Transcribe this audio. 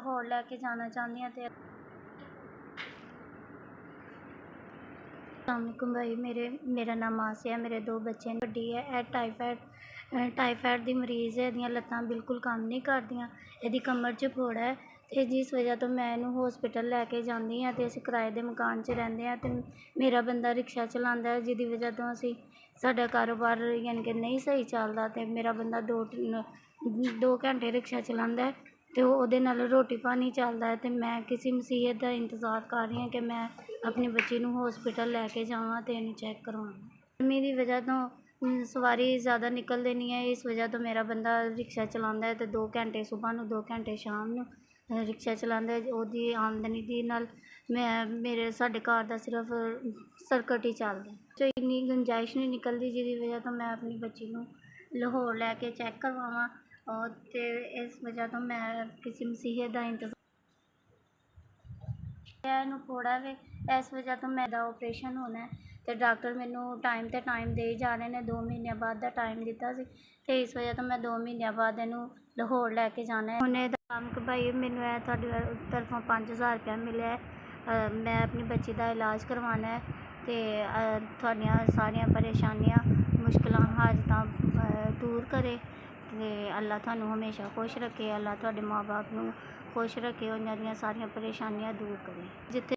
ਲਾਹੌਰ ਲੈ ਕੇ ਜਾਣਾ ਚਾਹੁੰਦੀ ਹਾਂ। ਅਤੇ अस्सलामुअलैकुम भाई, मेरा नाम आसिया, मेरे 2 बच्चे ने। ਵੱਡੀ ਹੈ ਇਹ ਟਾਈਫਾਇਡ ਦੀ ਮਰੀਜ਼ ਹੈ। ਇਹਦੀਆਂ ਲੱਤਾਂ ਬਿਲਕੁਲ ਕੰਮ ਨਹੀਂ ਕਰਦੀਆਂ, ਇਹਦੀ ਕਮਰ 'ਚ ਫੋੜਾ ਹੈ ਅਤੇ ਜਿਸ ਵਜ੍ਹਾ ਤੋਂ ਮੈਂ ਇਹਨੂੰ ਹੋਸਪਿਟਲ ਲੈ ਕੇ ਜਾਂਦੀ ਹਾਂ। ਅਤੇ ਅਸੀਂ ਕਿਰਾਏ ਦੇ ਮਕਾਨ 'ਚ ਰਹਿੰਦੇ ਹਾਂ ਅਤੇ ਮੇਰਾ ਬੰਦਾ ਰਿਕਸ਼ਾ ਚਲਾਉਂਦਾ ਹੈ, ਜਿਹਦੀ ਵਜ੍ਹਾ ਤੋਂ ਸਾਡਾ ਕਾਰੋਬਾਰ ਯਾਨੀ ਕਿ ਨਹੀਂ ਸਹੀ ਚੱਲਦਾ। ਅਤੇ ਮੇਰਾ ਬੰਦਾ 2 ਘੰਟੇ ਰਿਕਸ਼ਾ ਚਲਾਉਂਦਾ ਅਤੇ ਉਹਦੇ ਨਾਲ ਰੋਟੀ ਪਾਣੀ ਚੱਲਦਾ ਹੈ। ਅਤੇ ਮੈਂ ਕਿਸੇ ਮੁਸੀਬਤ ਦਾ ਇੰਤਜ਼ਾਰ ਕਰ ਰਹੀ ਹਾਂ ਕਿ ਮੈਂ ਆਪਣੀ ਬੱਚੀ ਨੂੰ ਹੋਸਪਿਟਲ ਲੈ ਕੇ ਜਾਵਾਂ ਅਤੇ ਇਹਨੂੰ ਚੈੱਕ ਕਰਵਾਵਾਂ। ਗਰਮੀ ਦੀ ਵਜ੍ਹਾ ਤੋਂ ਸਵਾਰੀ ਜ਼ਿਆਦਾ ਨਿਕਲਦੀ ਨਹੀਂ ਹੈ, ਇਸ ਵਜ੍ਹਾ ਤੋਂ ਮੇਰਾ ਬੰਦਾ ਰਿਕਸ਼ਾ ਚਲਾਉਂਦਾ ਹੈ ਅਤੇ 2 ਘੰਟੇ ਸੁਬਾਹ ਨੂੰ 2 ਘੰਟੇ ਸ਼ਾਮ ਨੂੰ ਰਿਕਸ਼ਾ ਚਲਾਉਂਦਾ ਹੈ। ਉਹਦੀ ਆਮਦਨੀ ਦੇ ਨਾਲ ਸਾਡੇ ਘਰ ਦਾ ਸਿਰਫ ਸਰਕਟ ਹੀ ਚੱਲਦਾ ਹੈ। ਇੰਨੀ ਗੁੰਜਾਇਸ਼ ਨਹੀਂ ਨਿਕਲਦੀ, ਜਿਹਦੀ ਵਜ੍ਹਾ ਤੋਂ ਮੈਂ ਆਪਣੀ ਬੱਚੀ ਨੂੰ ਲਾਹੌਰ ਲੈ ਕੇ ਚੈੱਕ ਕਰਵਾਵਾਂ। ਅਤੇ ਇਸ ਵਜ੍ਹਾ ਤੋਂ ਮੈਂ ਕਿਸੇ ਮੁਸੀਬਤ ਦਾ ਇੰਤਜ਼ਾਰ ਇਹਨੂੰ ਫੋੜਾ ਵੇ, ਇਸ ਵਜ੍ਹਾ ਤੋਂ ਮੇਰਾ ਆਪਰੇਸ਼ਨ ਹੋਣਾ ਅਤੇ ਡਾਕਟਰ ਮੈਨੂੰ ਟਾਈਮ 'ਤੇ ਟਾਈਮ ਦੇ ਜਾ ਰਹੇ ਨੇ। 2 ਮਹੀਨਿਆਂ ਬਾਅਦ ਦਾ ਟਾਈਮ ਦਿੱਤਾ ਸੀ ਅਤੇ ਇਸ ਵਜ੍ਹਾ ਤੋਂ ਮੈਂ 2 ਮਹੀਨਿਆਂ ਬਾਅਦ ਇਹਨੂੰ ਲਾਹੌਰ ਲੈ ਕੇ ਜਾਣਾ। ਹੁਣ ਇਹਦਾ ਕੰਮ ਭਾਈ ਮੈਨੂੰ ਇਹ ਤੁਹਾਡੀ ਤਰਫੋਂ 5000 ਰੁਪਇਆ ਮਿਲਿਆ ਹੈ। ਮੈਂ ਆਪਣੀ ਬੱਚੀ ਦਾ ਇਲਾਜ ਕਰਵਾਉਣਾ ਹੈ ਅਤੇ ਤੁਹਾਡੀਆਂ ਸਾਰੀਆਂ ਪਰੇਸ਼ਾਨੀਆਂ, ਮੁਸ਼ਕਿਲਾਂ, ਹਾਜਤਾਂ ਦੂਰ ਕਰੇ ਅਤੇ ਅੱਲਾ ਤੁਹਾਨੂੰ ਹਮੇਸ਼ਾ ਖੁਸ਼ ਰੱਖੇ। ਅੱਲਾ ਤੁਹਾਡੇ ਮਾਂ ਬਾਪ ਨੂੰ ਖੁਸ਼ ਰੱਖੇ, ਉਹਨਾਂ ਦੀਆਂ ਸਾਰੀਆਂ ਪਰੇਸ਼ਾਨੀਆਂ ਦੂਰ ਕਰੇ। ਜਿੱਥੇ